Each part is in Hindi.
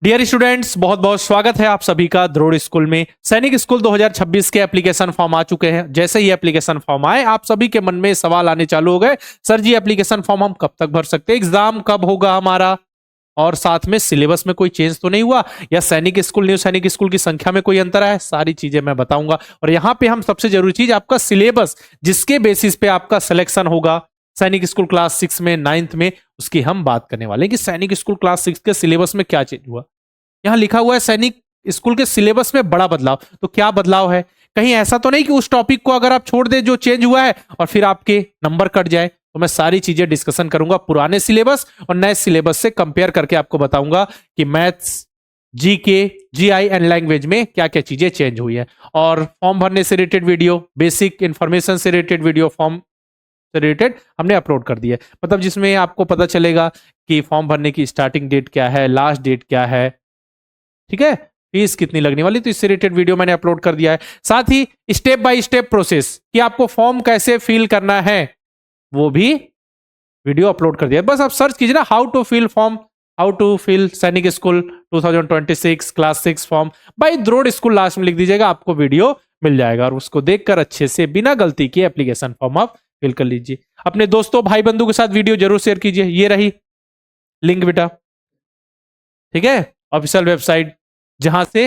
डियर स्टूडेंट्स, बहुत बहुत स्वागत है आप सभी का द्रोड़ स्कूल में। सैनिक स्कूल 2026 के एप्लीकेशन फॉर्म आ चुके हैं। जैसे ही एप्लीकेशन फॉर्म आए, आप सभी के मन में सवाल आने चालू हो गए, सर जी एप्लीकेशन फॉर्म हम कब तक भर सकते हैं, एग्जाम कब होगा हमारा, और साथ में सिलेबस में कोई चेंज तो नहीं हुआ, या सैनिक स्कूल न्यू सैनिक स्कूल की संख्या में कोई अंतर है। सारी चीजें मैं बताऊंगा। और यहाँ पे हम सबसे जरूरी चीज आपका सिलेबस, जिसके बेसिस पे आपका सिलेक्शन होगा सैनिक स्कूल क्लास 6 में, 9th में, उसकी हम बात करने वाले हैं कि सैनिक स्कूल क्लास 6 के सिलेबस में क्या चेंज हुआ। यहां लिखा हुआ है सैनिक स्कूल के सिलेबस में बड़ा बदलाव। तो क्या बदलाव है? कहीं ऐसा तो नहीं कि उस टॉपिक को अगर आप छोड़ दे जो चेंज हुआ है और फिर आपके नंबर कट जाए। तो मैं सारी चीजें डिस्कशन करूंगा, पुराने सिलेबस और नए सिलेबस से कंपेयर करके आपको बताऊंगा कि maths, GK, GI and language में क्या क्या चीजें चेंज हुई है। और फॉर्म भरने से रिलेटेड वीडियो, बेसिक इंफॉर्मेशन से रिलेटेड वीडियो फॉर्म से रिलेटेड हमने अपलोड कर दिया है। मतलब जिसमें आपको पता चलेगा कि फॉर्म भरने की स्टार्टिंग डेट क्या है, लास्ट डेट क्या है, ठीक है, फीस कितनी लगने वाली, तो इससे रिलेटेड वीडियो मैंने अपलोड कर दिया है। साथ ही स्टेप बाय स्टेप प्रोसेस कि आपको फॉर्म कैसे फिल करना है, वो भी वीडियो अपलोड कर दिया है। बस आप सर्च कीजिए ना, how to fill form, how to fill Sainik school 2026 class 6 form by द्रोड़ स्कूल, लास्ट में लिख दीजिएगा, आपको वीडियो मिल जाएगा। और उसको देखकर अच्छे से बिना गलती के एप्लीकेशन फॉर्म आप फिल कर लीजिए। अपने दोस्तों भाई बंधु के साथ वीडियो जरूर शेयर कीजिए। ये रही लिंक बेटा, ठीक है, ऑफिशियल वेबसाइट जहां से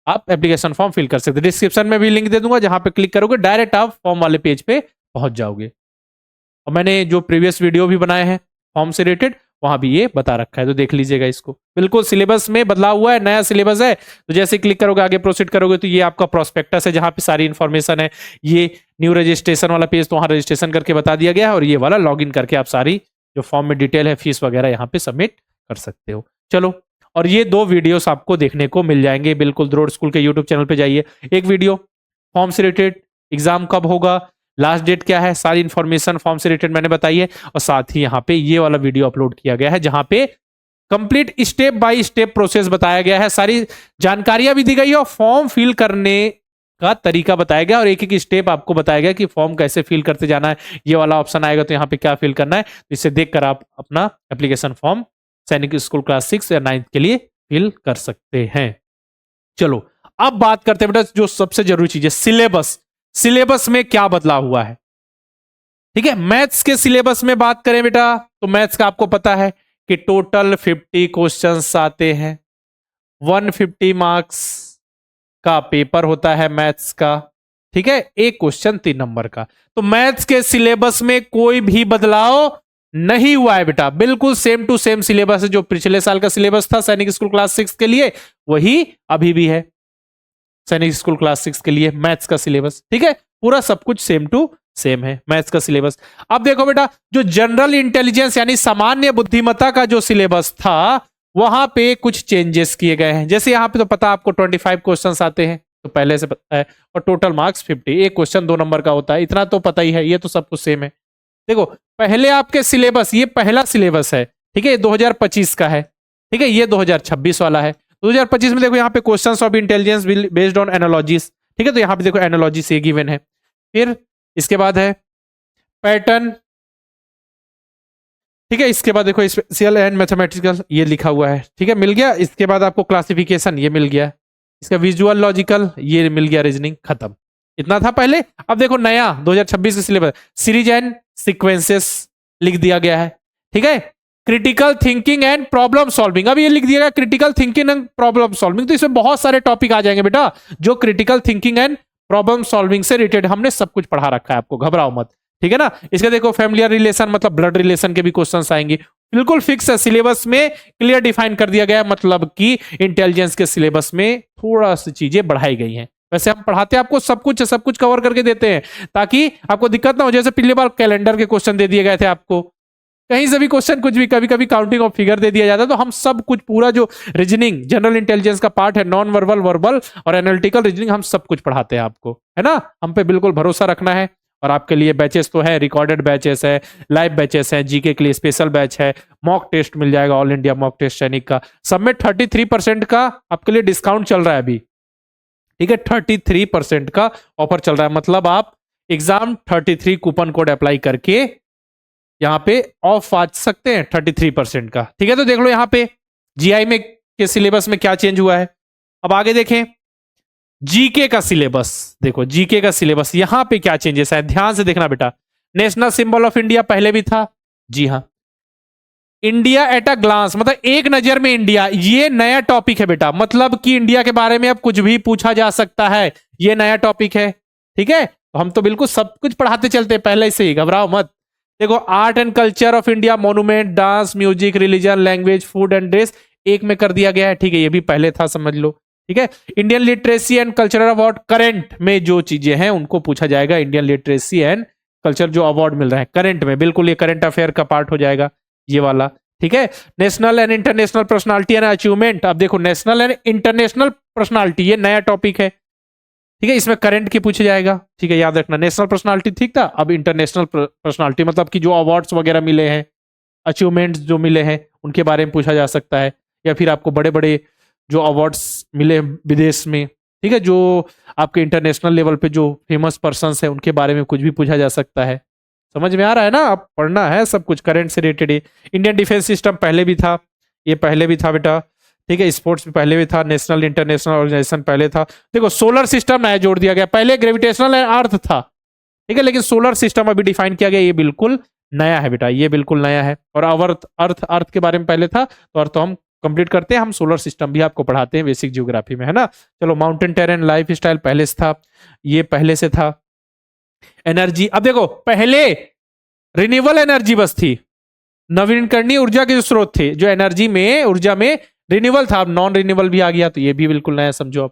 आप एप्लीकेशन फॉर्म फिल कर सकते हैं। डिस्क्रिप्शन में भी लिंक दे दूंगा, जहां पे क्लिक करोगे डायरेक्ट आप फॉर्म वाले पेज पे पहुंच जाओगे। और मैंने जो प्रीवियस वीडियो भी बनाए हैं फॉर्म से रिलेटेड, वहां भी ये बता रखा है, तो देख लीजिएगा इसको। बिल्कुल सिलेबस में बदलाव हुआ है, नया सिलेबस है। तो जैसे क्लिक करोगे, आगे प्रोसीड करोगे, तो ये आपका प्रोस्पेक्टस है जहां पे सारी इंफॉर्मेशन है। ये न्यू रजिस्ट्रेशन वाला पेज, तो वहां रजिस्ट्रेशन करके बता दिया गया है। और ये वाला लॉगिन करके आप सारी जो फॉर्म में डिटेल है, फीस वगैरह यहाँ पे सबमिट कर सकते हो। चलो, और ये 2 वीडियोस आपको देखने को मिल जाएंगे। बिल्कुल द्रोड़ स्कूल के यूट्यूब चैनल पे जाइए। एक वीडियो फॉर्म से रिलेटेड, एग्जाम कब होगा, लास्ट डेट क्या है, सारी इंफॉर्मेशन फॉर्म से रिलेटेड मैंने बताई है। और साथ ही यहाँ पे ये वाला वीडियो अपलोड किया गया है, जहां पे complete step by step process बताया गया है, सारी जानकारियां भी दी गई है, और फॉर्म फिल करने का तरीका बताया गया, और एक एक स्टेप आपको बताया गया कि फॉर्म कैसे फिल करते जाना है। ये वाला ऑप्शन आएगा तो यहाँ पे क्या फिल करना है, तो इसे देखकर आप अपना एप्लीकेशन फॉर्म सैनिक स्कूल क्लास 6 या 9th के लिए फिल कर सकते हैं। चलो, अब बात करते हैं बेटा जो सबसे जरूरी चीज है, सिलेबस। सिलेबस में क्या बदलाव हुआ है, ठीक है। मैथ्स के सिलेबस में बात करें बेटा, तो मैथ्स का आपको पता है कि टोटल 50 क्वेश्चंस आते हैं, 150 मार्क्स का पेपर होता है मैथ्स का, ठीक है, एक क्वेश्चन 3 नंबर का। तो मैथ्स के सिलेबस में कोई भी बदलाव नहीं हुआ है बेटा, बिल्कुल सेम टू सेम सिलेबस है। जो पिछले साल का सिलेबस था सैनिक स्कूल क्लास 6 के लिए, वही अभी भी है सैनिक स्कूल क्लास 6 के लिए मैथ्स का सिलेबस, ठीक है। पूरा सब कुछ सेम टू सेम है मैथ्स का सिलेबस। अब देखो बेटा, जो जनरल इंटेलिजेंस यानी सामान्य बुद्धिमत्ता का जो सिलेबस था, वहां पे कुछ चेंजेस किए गए हैं। जैसे यहां पे तो पता आपको 25 क्वेश्चंस आते हैं, तो पहले से पता है, और टोटल मार्क्स 50, एक क्वेश्चन 2 नंबर का होता है, इतना तो पता ही है, ये तो सब कुछ सेम है। देखो, पहले आपके सिलेबस, ये पहला सिलेबस है, ठीक है, ये 2025 का है, ठीक है, ये 2026 वाला है। 2025 में देखो यहाँ पे questions of intelligence based on analogies, ठीक है, तो यहाँ पे देखो एनालॉजी से गिवन है। फिर इसके बाद है पैटर्न, ठीक है, इसके बाद देखो स्पेशल एंड मैथमेटिकल, ये लिखा हुआ है, ठीक है, मिल गया। इसके बाद आपको क्लासिफिकेशन, ये मिल गया। इसका विजुअल लॉजिकल, ये मिल गया। रीजनिंग खत्म, इतना था पहले। अब देखो नया 2026 का सिलेबस, सीरीज एंड सीक्वेंसेस लिख दिया गया है, ठीक है। Critical thinking and problem solving, अब ये लिख दिया गया critical thinking and problem solving. तो इसमें बहुत सारे टॉपिक आ जाएंगे बेटा, जो critical thinking and problem solving से रिलेटेड हमने सब कुछ पढ़ा रखा है, आपको घबराओ मत, ठीक है ना। इसका देखो फैमिलियर रिलेशन, मतलब ब्लड रिलेशन के भी क्वेश्चंस आएंगे। बिल्कुल फिक्स है, सिलेबस में क्लियर डिफाइन कर दिया गया है, मतलब कि इंटेलिजेंस के सिलेबस में थोड़ा सी चीजें बढ़ाई गई हैं। वैसे हम पढ़ाते हैं आपको सब कुछ कवर करके देते हैं, ताकि आपको दिक्कत ना हो। जैसे पिछली बार कैलेंडर के क्वेश्चन दे दिए गए थे आपको, कहीं से भी क्वेश्चन कुछ भी, कभी कभी काउंटिंग ऑफ फिगर दे दिया जाता है। तो हम सब कुछ, पूरा जो रीजनिंग जनरल इंटेलिजेंस का पार्ट है, नॉन वर्बल, वर्बल और एनालिटिकल रीजनिंग, हम सब कुछ पढ़ाते हैं आपको, है ना। हम पे बिल्कुल भरोसा रखना है। और आपके लिए बैचेस तो है, रिकॉर्डेड बैचेस है, लाइव बैचेस है, जीके के लिए स्पेशल बैच है, मॉक टेस्ट मिल जाएगा, ऑल इंडिया मॉक टेस्ट सैनिक का। सब में 33% का आपके लिए डिस्काउंट चल रहा है अभी, ठीक है, 33% का ऑफर चल रहा है। मतलब आप एग्जाम 33 कूपन कोड अप्लाई करके यहाँ पे ऑफ आ सकते हैं 33% का, ठीक है। तो देख लो यहाँ पे जीआई में के सिलेबस में क्या चेंज हुआ है। अब आगे देखें जीके का सिलेबस। देखो जीके का सिलेबस यहां पे क्या चेंजेस है, ध्यान से देखना बेटा। नेशनल सिंबल ऑफ इंडिया पहले भी था, जी हां। इंडिया एट अ ग्लांस मतलब एक नजर में इंडिया, ये नया टॉपिक है बेटा। मतलब कि इंडिया के बारे में अब कुछ भी पूछा जा सकता है, ये नया टॉपिक है। ठीक है, तो हम तो बिल्कुल सब कुछ पढ़ाते चलते हैं पहले से ही, घबराओ मत। देखो art and culture of India, monument, dance, music, religion, language, food and dress एक में कर दिया गया है। ठीक है, ये भी पहले था, समझ लो। ठीक है, Indian literacy and cultural award, current में जो चीजें हैं उनको पूछा जाएगा। इंडियन लिटरेसी एंड कल्चर जो अवार्ड मिल रहा है करंट में, बिल्कुल ये करंट अफेयर का पार्ट हो जाएगा ये वाला। ठीक है, national and international personality and achievement. अब देखो नेशनल एंड इंटरनेशनल पर्सनालिटी ये नया टॉपिक है। ठीक है, इसमें करंट की पूछा जाएगा। ठीक है, याद रखना नेशनल पर्सनालिटी ठीक था, अब इंटरनेशनल पर्सनालिटी मतलब कि जो अवार्ड्स वगैरह मिले हैं, अचीवमेंट्स जो मिले हैं उनके बारे में पूछा जा सकता है। या फिर आपको बड़े बड़े जो अवार्ड्स मिले विदेश में, ठीक है, जो आपके इंटरनेशनल लेवल पे जो फेमस पर्सन्स है उनके बारे में कुछ भी पूछा जा सकता है। समझ में आ रहा है ना, आप पढ़ना है सब कुछ करंट से रिलेटेड। इंडियन डिफेंस सिस्टम पहले भी था, ये पहले भी था बेटा। ठीक है, स्पोर्ट्स भी पहले भी था, नेशनल इंटरनेशनल ऑर्गेनाइजेशन पहले था। देखो सोलर सिस्टम नया जोड़ दिया गया, पहले ग्रेविटेशनल अर्थ था। ठीक है, लेकिन सोलर सिस्टम अभी डिफाइन किया गया, ये बिल्कुल नया है बेटा, ये बिल्कुल नया है। और अर्थ के बारे में पहले था, तो अर्थ तो हम कंप्लीट करते हैं, हम सोलर सिस्टम भी आपको पढ़ाते हैं बेसिक जियोग्राफी में, है ना। चलो माउंटेन टेरेन लाइफ स्टाइल पहले से था, ये पहले से था। एनर्जी, अब देखो पहले रिन्यूएबल एनर्जी बस थी, नवीकरणीय ऊर्जा के जो स्रोत थे, जो एनर्जी में ऊर्जा में रिन्यूएबल था, अब नॉन रिन्यूएबल भी आ गया, तो ये भी बिल्कुल नया समझो। अब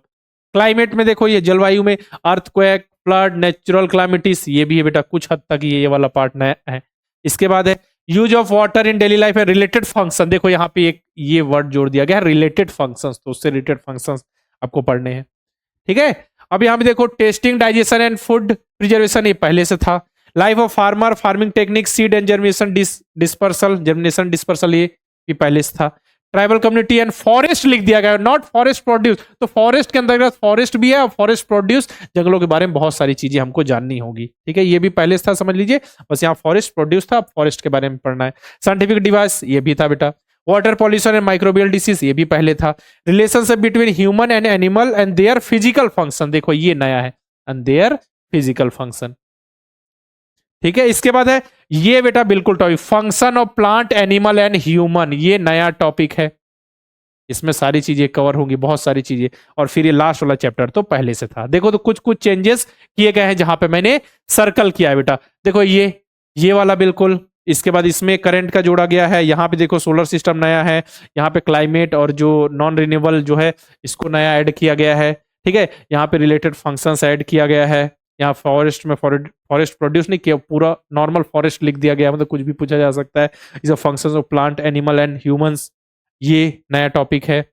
क्लाइमेट में देखो, ये जलवायु में अर्थक्वेक, फ्लड, नेचुरल क्लामिटीज, ये भी है बेटा, कुछ हद तक ये वाला पार्ट नया है। इसके बाद है use of water in daily life है, रिलेटेड फंक्शन। देखो यहाँ पे एक ये वर्ड जोड़ दिया गया है रिलेटेड फंक्शंस, तो उससे रिलेटेड फंक्शंस आपको पढ़ने हैं। ठीक है, अब यहाँ पे देखो testing, digestion and food preservation, ये पहले से था। Life of farmer, farming technique, seed and germination dispersal, ये भी पहले से था। ट्राइबल कम्युनिटी एंड फॉरेस्ट लिख दिया गया, नॉट फॉरेस्ट प्रोड्यूस, तो फॉरेस्ट के अंतर्गत फॉरेस्ट भी है और फॉरेस्ट प्रोड्यूस, जंगलों के बारे में बहुत सारी चीजें हमको जाननी होगी। ठीक है, ये भी पहले से था, समझ लीजिए, बस यहाँ फॉरेस्ट प्रोड्यूस था, फॉरेस्ट के बारे में पढ़ना है। साइंटिफिक डिवाइस, ये भी था बेटा। Water pollution and microbial disease, ये भी पहले था। Relationship between human and animal and their physical function, देखो ये नया है, एंड देयर फिजिकल फंक्शन। ठीक है, इसके बाद है ये बेटा बिल्कुल topic, function of plant, animal and human, ये नया टॉपिक है। इसमें सारी चीजें कवर होंगी, बहुत सारी चीजें। और फिर ये लास्ट वाला चैप्टर तो पहले से था। देखो तो कुछ कुछ चेंजेस किए गए हैं जहां पे मैंने सर्कल किया है बेटा। देखो ये वाला बिल्कुल, इसके बाद इसमें करंट का जोड़ा गया है। यहाँ पे देखो सोलर सिस्टम नया है, यहाँ पे क्लाइमेट और जो नॉन रिन्यूएबल जो है इसको नया ऐड किया गया है। ठीक है, यहाँ पे रिलेटेड फंक्शंस ऐड किया गया है। यहाँ फॉरेस्ट में फॉरेस्ट प्रोड्यूस नहीं किया, पूरा नॉर्मल फॉरेस्ट लिख दिया गया, मतलब कुछ भी पूछा जा सकता है। Is functions of plant, animal and humans, ये नया टॉपिक है।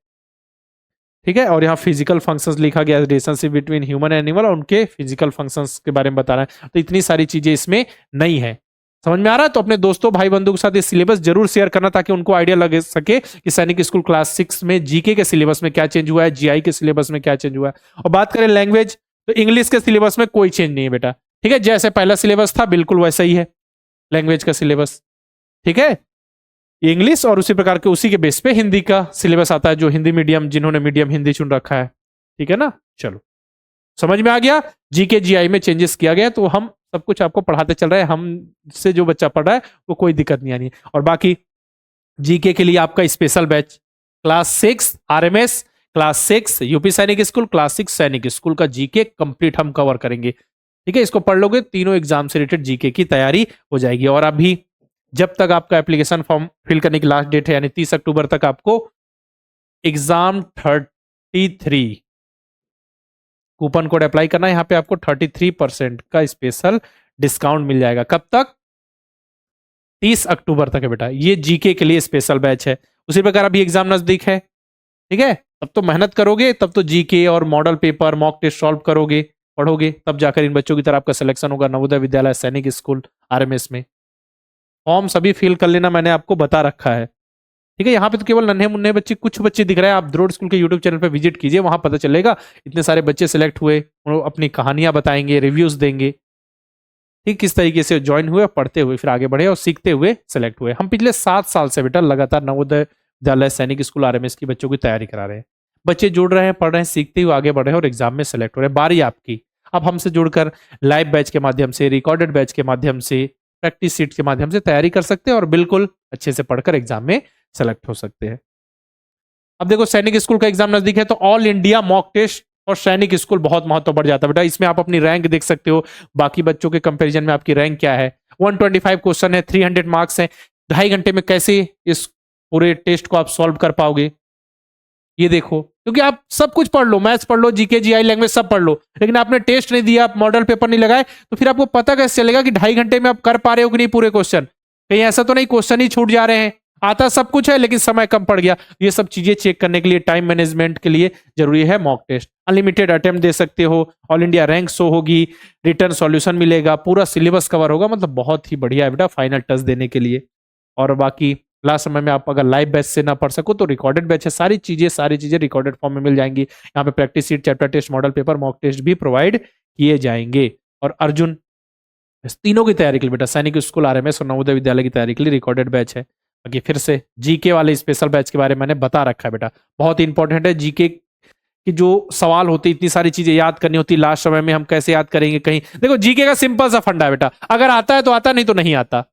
ठीक है, और यहाँ फिजिकल फंक्शंस लिखा गया, relationship between human and animal और उनके फिजिकल फंक्शंस के बारे में बता रहा है। तो इतनी सारी चीजें इसमें नहीं है, समझ में आ रहा है। तो अपने दोस्तों भाई बंधु के साथ ये सिलेबस जरूर शेयर करना, ताकि उनको आइडिया लग सके कि सैनिक स्कूल क्लास 6 में जीके के सिलेबस में क्या चेंज हुआ है, जीआई के सिलेबस में क्या चेंज हुआ है। और बात करें लैंग्वेज, तो इंग्लिश के सिलेबस में कोई चेंज नहीं है बेटा। ठीक है, जैसे पहला सिलेबस था बिल्कुल वैसा ही है लैंग्वेज का सिलेबस। ठीक है, इंग्लिश और उसी प्रकार के उसी के बेस पे हिंदी का सिलेबस आता है, जो हिंदी मीडियम, जिन्होंने मीडियम हिंदी चुन रखा है। ठीक है ना, चलो समझ में आ गया। जीके जीआई में चेंजेस किया गया, तो हम सब कुछ आपको पढ़ाते चल रहे हैं, हमसे जो बच्चा पढ़ रहा है वो कोई दिक्कत नहीं आनी। और बाकी जीके के लिए आपका special batch class 6 RMS, class 6 UP सैनिक स्कूल, क्लास 6 सैनिक स्कूल का जीके कंप्लीट हम कवर करेंगे। ठीक है, इसको पढ़ लोगे, तीनों एग्जाम से रिलेटेड जीके की तैयारी हो जाएगी। और अभी जब तक आपका एप्लीकेशन फॉर्म फिल करने की लास्ट डेट है, यानी 30 अक्टूबर तक आपको एग्जाम 33 कूपन कोड अप्लाई करना है। यहाँ पे आपको 33% का स्पेशल डिस्काउंट मिल जाएगा। कब तक? 30 अक्टूबर तक है बेटा। ये जीके के लिए स्पेशल बैच है। उसी प्रकार अभी एग्जाम नजदीक है, ठीक है, तब तो मेहनत करोगे, तब तो जीके और model paper mock test solve करोगे, पढ़ोगे, तब जाकर इन बच्चों की तरह आपका सिलेक्शन होगा नवोदय विद्यालय सैनिक स्कूल आरएमएस में। फॉर्म सभी फिल कर लेना, मैंने आपको बता रखा है। ठीक है, यहाँ पे तो केवल नन्हे मुन्ने बच्चे, कुछ बच्चे दिख रहे हैं। आप द्रोड़ स्कूल के यूट्यूब चैनल पे विजिट कीजिए, वहां पता चलेगा इतने सारे बच्चे सिलेक्ट हुए, वो अपनी कहानियां बताएंगे, रिव्यूज देंगे, ठीक, किस तरीके से ज्वाइन हुए, पढ़ते हुए फिर आगे बढ़े और सीखते हुए सिलेक्ट हुए। हम पिछले 7 साल से बेटा लगातार नवोदय विद्यालय सैनिक स्कूल आरएमएस की बच्चों की तैयारी करा रहे हैं। बच्चे जुड़ रहे हैं, पढ़ रहे हैं, सीखते हुए आगे बढ़ रहे हैं और एग्जाम में सेलेक्ट हो रहे हैं। बारी आपकी, अब हमसे जुड़कर लाइव बैच के माध्यम से, रिकॉर्डेड बैच के माध्यम से, प्रैक्टिस सीट के माध्यम से तैयारी कर सकते हैं और बिल्कुल अच्छे से पढ़कर एग्जाम में सेलेक्ट हो सकते हैं। अब देखो सैनिक स्कूल का एग्जाम नजदीक है तो ऑल इंडिया मॉक टेस्ट और सैनिक स्कूल बहुत महत्व बढ़ जाता है बेटा। इसमें आप अपनी रैंक देख सकते हो, बाकी बच्चों के कंपैरिजन में आपकी रैंक क्या है। 125 क्वेश्चन है, 300 मार्क्स है। 2.5 घंटे में कैसे इस पूरे टेस्ट को आप सॉल्व कर पाओगे, ये देखो। क्योंकि आप सब कुछ पढ़ लो, मैथ्स पढ़ लो, जीके जीआई लैंग्वेज सब पढ़ लो, लेकिन आपने टेस्ट नहीं दिया, आप मॉडल पेपर नहीं लगाए, तो फिर आपको पता कैसे चलेगा कि 2.5 घंटे में आप कर पा रहे हो कि नहीं पूरे क्वेश्चन। कहीं ऐसा तो नहीं क्वेश्चन ही छूट जा रहे हैं, आता सब कुछ है लेकिन समय कम पड़ गया। ये सब चीजें चेक करने के लिए, टाइम मैनेजमेंट के लिए जरूरी है मॉक टेस्ट। अनलिमिटेड अटेम्प्ट दे सकते हो, ऑल इंडिया रैंक शो होगी, रिटर्न सॉल्यूशन मिलेगा, पूरा सिलेबस कवर होगा। मतलब बहुत ही बढ़िया है बेटा फाइनल टच देने के लिए। और बाकी लास्ट समय में आप अगर लाइव बैच से ना पढ़ सको तो रिकॉर्डेड बैच है, सारी चीजें रिकॉर्डेड फॉर्म में मिल जाएंगी। यहाँ पे practice sheet, chapter test, model paper, mock test भी प्रोवाइड किए जाएंगे। और अर्जुन इस तीनों की तैयारी के लिए बेटा सैनिक स्कूल आरएमएस और नवोदय विद्यालय की तैयारी के लिए रिकॉर्डेड बैच है। बाकी फिर से जीके वाले स्पेशल बैच के बारे में मैंने बता रखा है बेटा, बहुत इंपॉर्टेंट है। जीके कि जो सवाल होते, इतनी सारी चीजें याद करनी होती, लास्ट समय में हम कैसे याद करेंगे। कहीं देखो जीके का सिंपल सा फंडा है बेटा, अगर आता है तो आता, नहीं तो नहीं आता,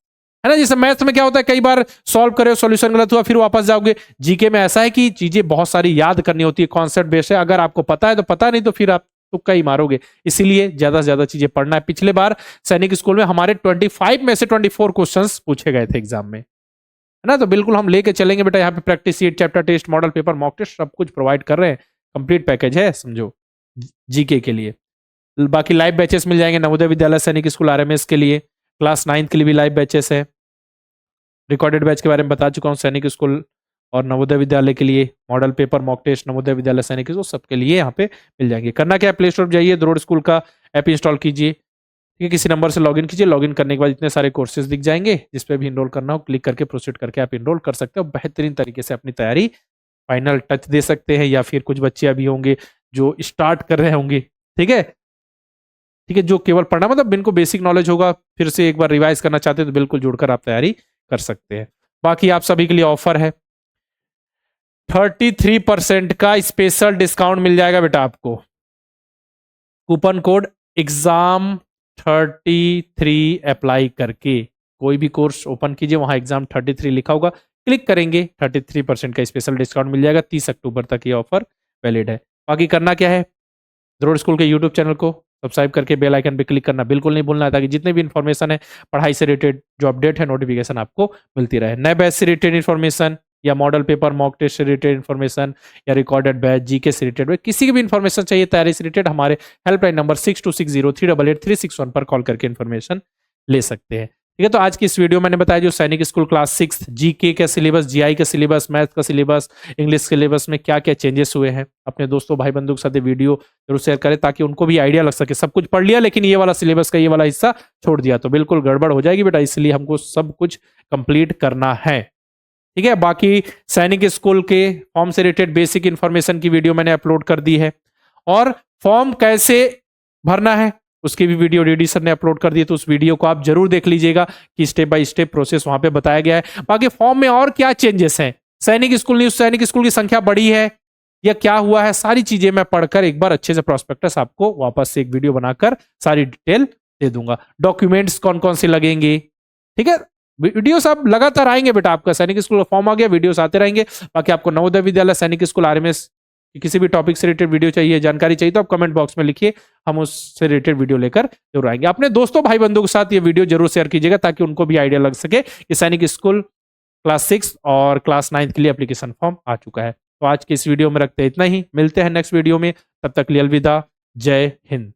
है ना। जैसे मैथ्स में क्या होता है, कई बार सॉल्व करे, सॉल्यूशन गलत हुआ, फिर वापस जाओगे। जीके में ऐसा है कि चीजें बहुत सारी याद करनी होती है, कॉन्सेप्ट बेस्ड है। अगर आपको पता है तो पता, नहीं तो फिर आप तुक्का ही मारोगे। इसीलिए ज्यादा से ज्यादा चीजें पढ़ना है। पिछले बार सैनिक स्कूल में हमारे 25 में से 24 क्वेश्चन पूछे गए थे एग्जाम में, है ना। तो बिल्कुल हम लेके चलेंगे बेटा। यहाँ पे practice sheet, chapter test, model paper, mock test सब कुछ प्रोवाइड कर रहे हैं। कंप्लीट पैकेज है समझो जीके के लिए। बाकी लाइव बैचेस मिल जाएंगे नवोदय विद्यालय सैनिक स्कूल आरएमएस के लिए, क्लास 9 के लिए भी लाइव बैचेस है। रिकॉर्डेड बैच के बारे में बता चुका हूँ सैनिक स्कूल और नवोदय विद्यालय के लिए, model paper, mock test, Navodaya Vidyalaya Sainik school सबके लिए यहाँ पे मिल जाएंगे। करना क्या है, प्ले स्टोर जाइए, द्रोड़ स्कूल का ऐप इंस्टॉल कीजिए, ठीक है। किसी नंबर से लॉगिन कीजिए, लॉगिन करने के बाद इतने सारे कोर्सेज दिख जाएंगे, जिस पे भी इनरोल करना हो क्लिक करके प्रोसीड करके आप इनरोल कर सकते हो। बेहतरीन तरीके से अपनी तैयारी फाइनल टच दे सकते हैं। या फिर कुछ बच्चे अभी होंगे जो स्टार्ट कर रहे होंगे, ठीक है, ठीक है, जो केवल पढ़ना मतलब इनको बेसिक नॉलेज होगा, फिर से एक बार रिवाइज करना चाहते हैं तो बिल्कुल जुड़कर आप तैयारी कर सकते हैं। बाकी आप सभी के लिए ऑफर है, 33% का स्पेशल डिस्काउंट मिल जाएगा बेटा आपको। कूपन कोड एग्जाम 33 अप्लाई करके कोई भी कोर्स ओपन कीजिए, वहां एग्जाम 33 लिखा होगा, क्लिक करेंगे 33% का स्पेशल डिस्काउंट मिल जाएगा। 30 अक्टूबर तक ये ऑफर वैलिड है। बाकी करना क्या है, द्रोड़ स्कूल के यूट्यूब चैनल को सब्सक्राइब करके बेल आइकन पे क्लिक करना बिल्कुल नहीं भूलना है, ताकि जितने भी इन्फॉर्मेशन है पढ़ाई से रिलेटेड, जो अपडेट है, नोटिफिकेशन आपको मिलती रहे। नए बैच से रिलेटेड इन्फॉर्मेशन या मॉडल पेपर, मॉक टेस्ट से रिलेटेड इन्फॉर्मेशन या रिकॉर्डेड बैच, जीके से रिलेटेड, किसी की भी इन्फॉर्मेशन चाहिए तैयारी से रिलेटेड, हमारे हेल्पलाइन नंबर 6260388361 पर कॉल करके इन्फॉर्मेशन ले सकते हैं। ठीक है, तो आज की इस वीडियो मैंने बताया जो सैनिक स्कूल क्लास 6 जीके का सिलेबस, जीआई का सिलेबस, मैथ का सिलेबस, इंग्लिश सिलेबस में क्या क्या चेंजेस हुए हैं। अपने दोस्तों भाई बंधु के साथ ये वीडियो जरूर शेयर करें, ताकि उनको भी आइडिया लग सके। सब कुछ पढ़ लिया लेकिन ये वाला सिलेबस का ये वाला हिस्सा छोड़ दिया तो बिल्कुल गड़बड़ हो जाएगी बेटा, इसलिए हमको सब कुछ कंप्लीट करना है। ठीक है, बाकी सैनिक स्कूल के फॉर्म से रिलेटेड बेसिक इंफॉर्मेशन की वीडियो मैंने अपलोड कर दी है, और फॉर्म कैसे भरना है उसकी भी वीडियो डीडी सर ने अपलोड कर दी है, तो उस वीडियो को आप जरूर देख लीजिएगा कि स्टेप बाय स्टेप प्रोसेस वहां पे बताया गया है। बाकी फॉर्म में और क्या चेंजेस हैं, सैनिक स्कूल न्यूज, सैनिक स्कूल की संख्या बढ़ी है या क्या हुआ है, सारी चीजें मैं पढ़कर एक बार अच्छे से प्रोस्पेक्टस आपको वापस से एक वीडियो बनाकर सारी डिटेल दे दूंगा। डॉक्यूमेंट्स कौन कौन से लगेंगे, ठीक है, वीडियोस आप लगातार आएंगे बेटा। आपका सैनिक स्कूल का फॉर्म आ गया, वीडियोस आते रहेंगे। बाकी आपको नवोदय विद्यालय, सैनिक स्कूल, आरएमएस किसी भी टॉपिक से रिलेटेड वीडियो चाहिए, जानकारी चाहिए, तो आप कमेंट बॉक्स में लिखिए, हम उससे रिलेटेड वीडियो लेकर जरूर आएंगे। अपने दोस्तों भाई बंधु के साथ ये वीडियो जरूर शेयर कीजिएगा, ताकि उनको भी आइडिया लग सके कि सैनिक स्कूल क्लास 6 और क्लास 9 के लिए एप्लीकेशन फॉर्म आ चुका है। तो आज के इस वीडियो में रखते हैं इतना ही, मिलते हैं नेक्स्ट वीडियो में, तब तक लिए अलविदा, जय हिंद।